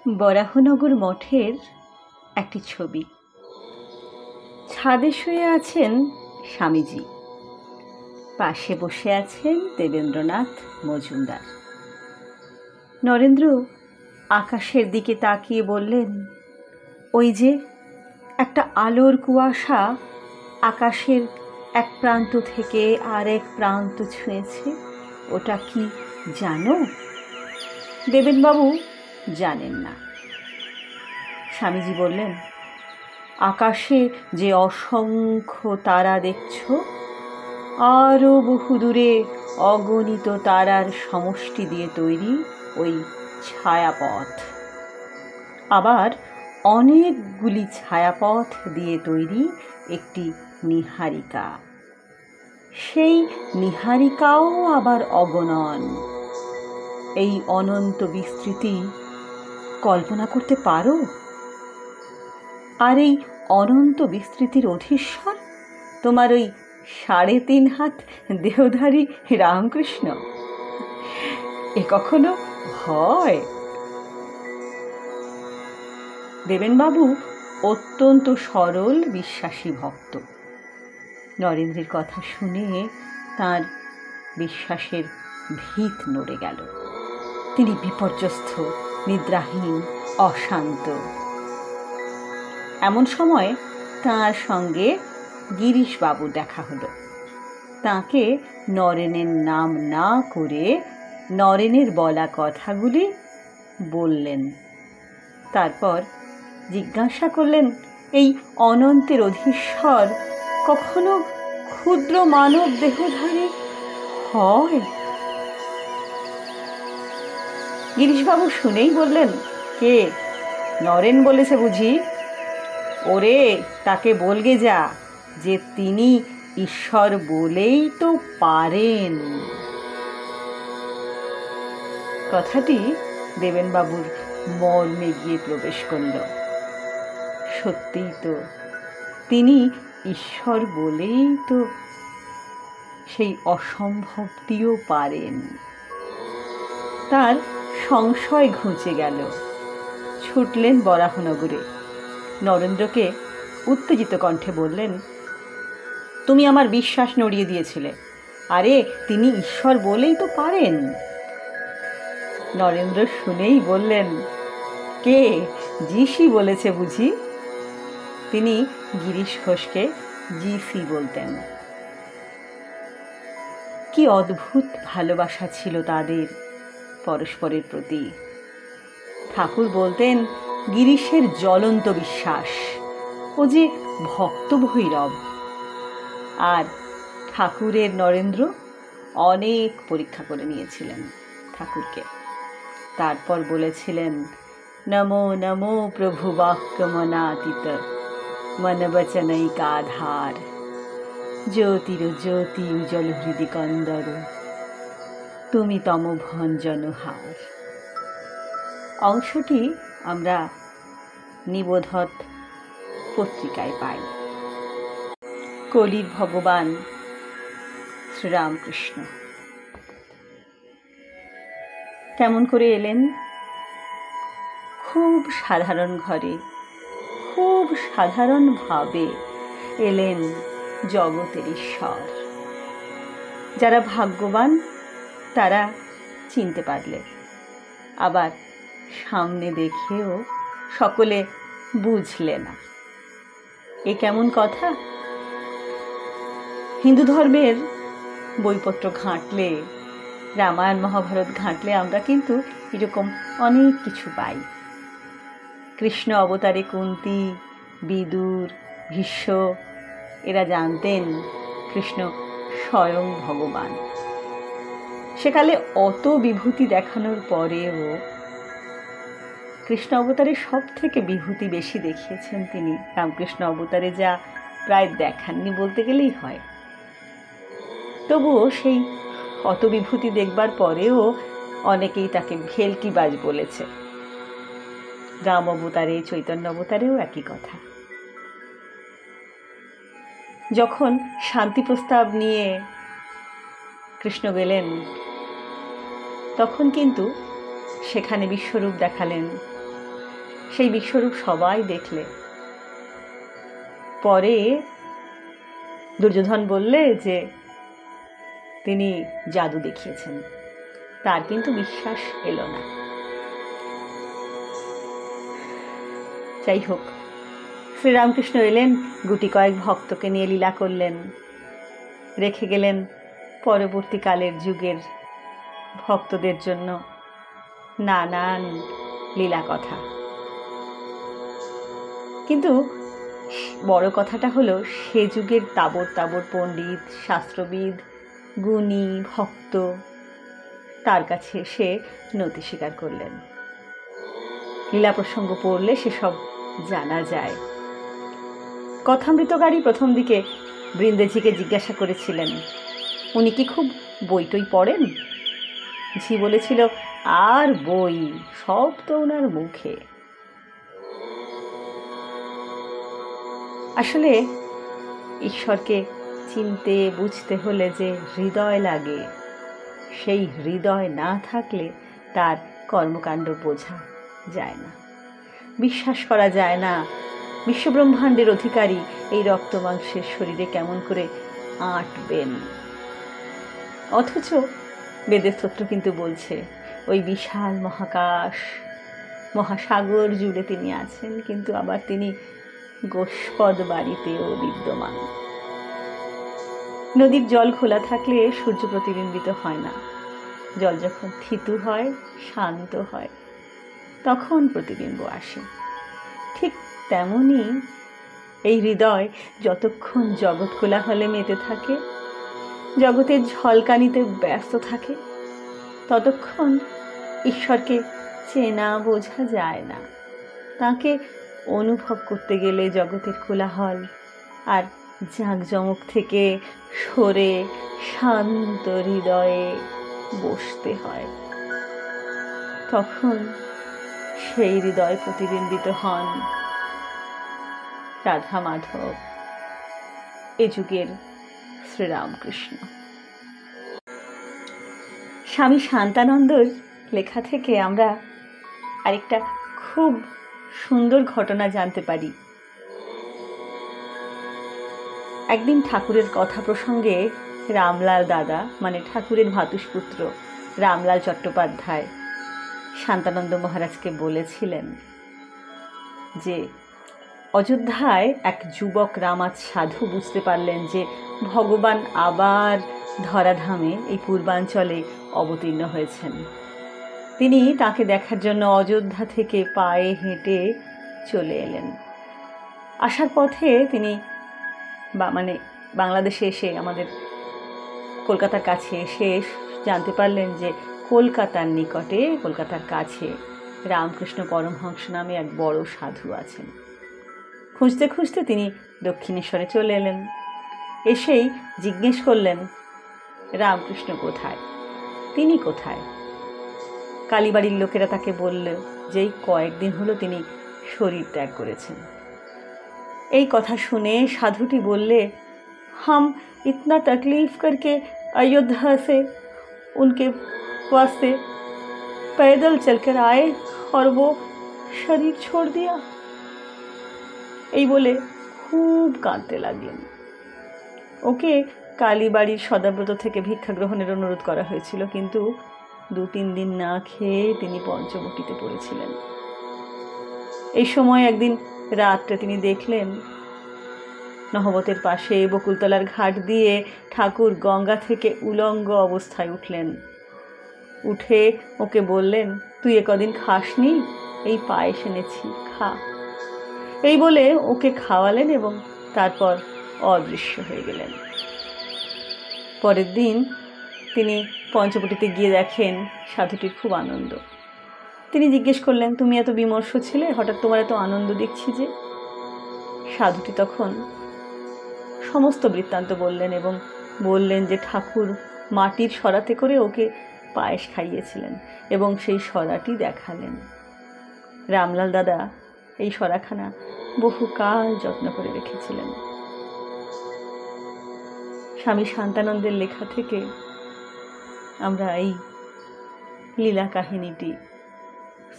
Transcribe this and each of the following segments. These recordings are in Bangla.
বরাহনগর মঠের একটি ছবি। ছাদে শুয়ে আছেন স্বামীজি, পাশে বসে আছেন দেবেন্দ্রনাথ মজুমদার। নরেন্দ্র আকাশের দিকে তাকিয়ে বললেন, ওই যে একটা আলোর কুয়াশা আকাশের এক প্রান্ত থেকে আর এক প্রান্ত ছুঁয়েছে, ওটা কি জানো? দেবেনবাবু জানেন না। স্বামীজি বললেন, আকাশে যে অসংখ্য তারা দেখছ, আরও বহুদূরে অগণিত তারার সমষ্টি দিয়ে তৈরি ওই ছায়াপথ, আবার অনেকগুলি ছায়াপথ দিয়ে তৈরি একটি নীহারিকা। সেই নীহারিকাও আবার অগণন। এই অনন্ত বিস্তৃতি কল্পনা করতে পারো? আর এই অনন্ত বিস্তৃতির অধীশ্বর তোমার ওই 3.5 হাত দেহধারী রামকৃষ্ণ। এ কখনো হয়? দেবেনবাবু অত্যন্ত সরল বিশ্বাসী ভক্ত। নরেন্দ্রের কথা শুনে তার বিশ্বাসের ভিত নড়ে গেল। তিনি বিপর্যস্ত, নিদ্রাহীন, অশান্ত। এমন সময় তাঁর সঙ্গে গিরিশবাবুর দেখা হলো। তাঁকে নরেনের নাম না করে নরেনের বলা কথাগুলি বললেন। তারপর জিজ্ঞাসা করলেন, এই অনন্তের অধীশ্বর কখনো ক্ষুদ্র মানব দেহধারী হয়? গিরিশবাবু শুনেই বললেন, কে? নরেন বলেছে বুঝি? ওরে, তাকে বলগে যা যে তিনি ঈশ্বর বলেই তো পারেন। কথাটি দেবেনবাবুর মর্মে গিয়ে প্রবেশ করল। সত্যিই তো, তিনি ঈশ্বর বলেই তো সেই অসম্ভবটিও পারেন। তার সংশয় ঘুচে গেল। ছুটলেন বরাহনগরে। নরেন্দ্রকে উত্তেজিত কণ্ঠে বললেন, তুমি আমার বিশ্বাস নড়িয়ে দিয়েছিলে। আরে, তিনি ঈশ্বর বলেই তো পারেন। নরেন্দ্র শুনেই বললেন, কে? যিশি বলেছে বুঝি? তিনি গিরিশ ঘোষকে যিশি বলতেন। কি অদ্ভুত ভালোবাসা ছিল তাদের পরস্পরের প্রতি। ঠাকুর বলতেন, গিরিশের জ্বলন্ত বিশ্বাস, ও যে ভক্ত ভৈরব। আর ঠাকুরের নরেন্দ্র অনেক পরীক্ষা করে নিয়েছিলেন ঠাকুরকে। তারপর বলেছিলেন, নমো নমো প্রভু বাক্য মনাতীত মন বচনৈকাধার জ্যোতির জ্যোতি উজ্জ্বল হৃদি কন্দর তুমি তম ভঞ্জনহার। অংশটি আমরা নিবোধত পত্রিকায় পাই। কলির ভগবান শ্রীরামকৃষ্ণ কেমন করে এলেন? খুব সাধারণ ঘরে, খুব সাধারণভাবে এলেন জগতের ঈশ্বর। যারা ভাগ্যবান তারা চিনতে পারলে, আবার সামনে দেখেও সকলে বুঝলে না। এ কেমন কথা? হিন্দু ধর্মের বইপত্র ঘাঁটলে, রামায়ণ মহাভারত ঘাঁটলে আমরা কিন্তু এরকম অনেক কিছু পাই। কৃষ্ণ অবতারে কুন্তী, বিদুর, ভীষ্ম এরা জানতেন কৃষ্ণ স্বয়ং ভগবান। সেকালে অত বিভূতি দেখানোর পরেও কৃষ্ণ অবতারে সব থেকে বিভূতি বেশি দেখিয়েছেন তিনি। রামকৃষ্ণ অবতারে যা প্রায় দেখাননি বলতে গেলেই হয়। তবুও সেই অত বিভূতি দেখবার পরেও অনেকেই তাকে ভেলকিবাজ বলেছে। রাম অবতারে, চৈতন্য অবতারেও একই কথা। যখন শান্তি প্রস্তাব নিয়ে কৃষ্ণ গেলেন, তখন কিন্তু সেখানে বিশ্বরূপ দেখালেন সেই বিশ্বরূপ সবাই দেখলে। পরে দুর্যোধন বললে যে তিনি জাদু দেখিয়েছেন, তার কিন্তু বিশ্বাস এলো না। যাই হোক, শ্রীরামকৃষ্ণ এলেন, গুটি কয়েক ভক্তকে নিয়ে লীলা করলেন, রেখে গেলেন পরবর্তীকালের যুগের ভক্তদের জন্য নানান লীলা কথা। কিন্তু বড় কথাটা হলো, সে যুগের তাবড় তাবড় পণ্ডিত, শাস্ত্রবিদ, গুণী ভক্ত তার কাছে এসে নতি স্বীকার করলেন। লীলা প্রসঙ্গ পড়লে সেসব জানা যায়। কথামৃতকারী প্রথম দিকে বৃন্দেজিকে জিজ্ঞাসা করেছিলেন, উনি কি খুব বই টই পড়েন? ঝি বলেছিল, আর বই, সব তো ওনার মুখে। আসলে ঈশ্বরকে চিনতে বুঝতে হলে যে হৃদয় লাগে, সেই হৃদয় না থাকলে তার কর্মকাণ্ড বোঝা যায় না, বিশ্বাস করা যায় না। বিশ্বব্রহ্মাণ্ডের অধিকারী এই রক্ত মাংসের শরীরে কেমন করে আঁটবেন? অথচ বেদের স্তোত্র কিন্তু বলছে ওই বিশাল মহাকাশ মহাসাগর জুড়ে তিনি আছেন, কিন্তু আবার তিনি গোষ্পদ বাড়িতেও বিদ্যমান। নদীর জল খোলা থাকলে সূর্য প্রতিবিম্বিত হয় না, জল যখন থিতু হয়, শান্ত হয়, তখন প্রতিবিম্ব আসে। ঠিক তেমনই এই হৃদয় যতক্ষণ জগৎ কোলাহলে মেতে থাকে, জগতের ঝলকানিতে ব্যস্ত থাকে, ততক্ষণ ঈশ্বরকে চেনা বোঝা যায় না। তাকে অনুভব করতে গেলে জগতের কোলাহল আর জাঁকজমক থেকে সরে শান্ত হৃদয়ে বসতে হয়। তখন সেই হৃদয় প্রতিবিম্বিত হন রাধা মাধব, এ যুগের শ্রীরামকৃষ্ণ। স্বামী শান্তানন্দর লেখা থেকে আমরা আরেকটা খুব সুন্দর ঘটনা জানতে পারি। একদিন ঠাকুরের কথা প্রসঙ্গে রামলাল দাদা, মানে ঠাকুরের ভাতুষপুত্র রামলাল চট্টোপাধ্যায়, শান্তানন্দ মহারাজকে বলেছিলেন যে অযোধ্যায় এক যুবক রামাজ সাধু বুঝতে পারলেন যে ভগবান আবার ধরাধামে এই পূর্বাঞ্চলে অবতীর্ণ হয়েছেন। তিনি তাকে দেখার জন্য অযোধ্যা থেকে পায়ে হেঁটে চলে এলেন। আসার পথে তিনি বাংলাদেশে এসে, আমাদের কলকাতার কাছে এসে জানতে পারলেন যে কলকাতার নিকটে, কলকাতার কাছে রামকৃষ্ণ পরমহংস নামে এক বড় সাধু আছেন। খুঁজতে খুঁজতে তিনি দক্ষিণেশ্বরে চলে এলেন। এসেই জিজ্ঞেস করলেন, রামকৃষ্ণ কোথায়, তিনি কোথায়? কালীবাড়ির লোকেরা তাকে বলল যে এই কয়েকদিন হলো তিনি শরীর ত্যাগ করেছেন। এই কথা শুনে সাধুটি বললে, हम इतना तकलीफ करके अयोध्या से उनके वास्ते पैदल चलकर आए और वो शरीर छोड़ दिया। এই বলে খুব কাঁদতে লাগলেন। ওকে কালীবাড়ির সদাব্রত থেকে ভিক্ষা গ্রহণের অনুরোধ করা হয়েছিল, কিন্তু 2-3 দিন না খেয়ে তিনি পঞ্চবটিতে পড়েছিলেন। এই সময় একদিন রাত্রে তিনি দেখলেন নহবতের পাশে বকুলতলার ঘাট দিয়ে ঠাকুর গঙ্গা থেকে উলঙ্গ অবস্থায় উঠলেন। উঠে ওকে বললেন, তুই একদিন খাসনি, এই পায়েস এনেছি, খা। এই বলে ওকে খাওয়ালেন এবং তারপর অদৃশ্য হয়ে গেলেন। পরের দিন তিনি পঞ্চবটিতে গিয়ে দেখেন সাধুটির খুব আনন্দ। তিনি জিজ্ঞেস করলেন, তুমি এত বিমর্ষ ছিলে, হঠাৎ তোমার এত আনন্দ দেখছি যে? সাধুটি তখন সমস্ত বৃত্তান্ত বললেন এবং বললেন যে ঠাকুর মাটির সরাতে করে ওকে পায়েস খাইয়েছিলেন এবং সেই সরাটি দেখালেন। রামলাল দাদা এই সরাখানা বহুকাল যত্ন করে রেখেছিলেন। স্বামী শান্তানন্দের লেখা থেকে আমরা এই লীলা কাহিনীটি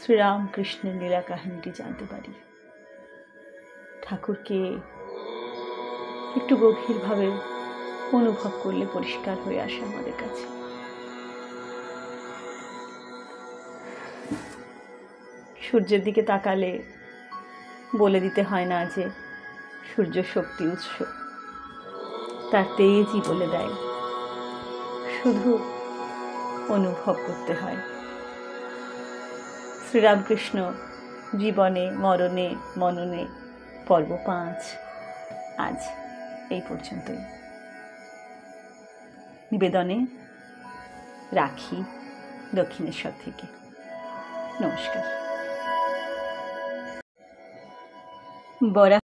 শ্রীরামকৃষ্ণের লীলা কাহিনীটি জানতে পারি। ঠাকুরকে একটু গভীরভাবে অনুভব করলে পরিষ্কার হয়ে আসে আমাদের কাছে। সূর্যের দিকে তাকালে বলে দিতে হয় না যে সূর্য শক্তি উৎস, তার তেজই বলে দেয়, শুধু অনুভব করতে হয়। শ্রীরামকৃষ্ণ জীবনে মরণে মননে পর্ব 5 আজ এই পর্যন্তই। নিবেদনে রাখি দক্ষিণেশ্বর থেকে। নমস্কার। বরা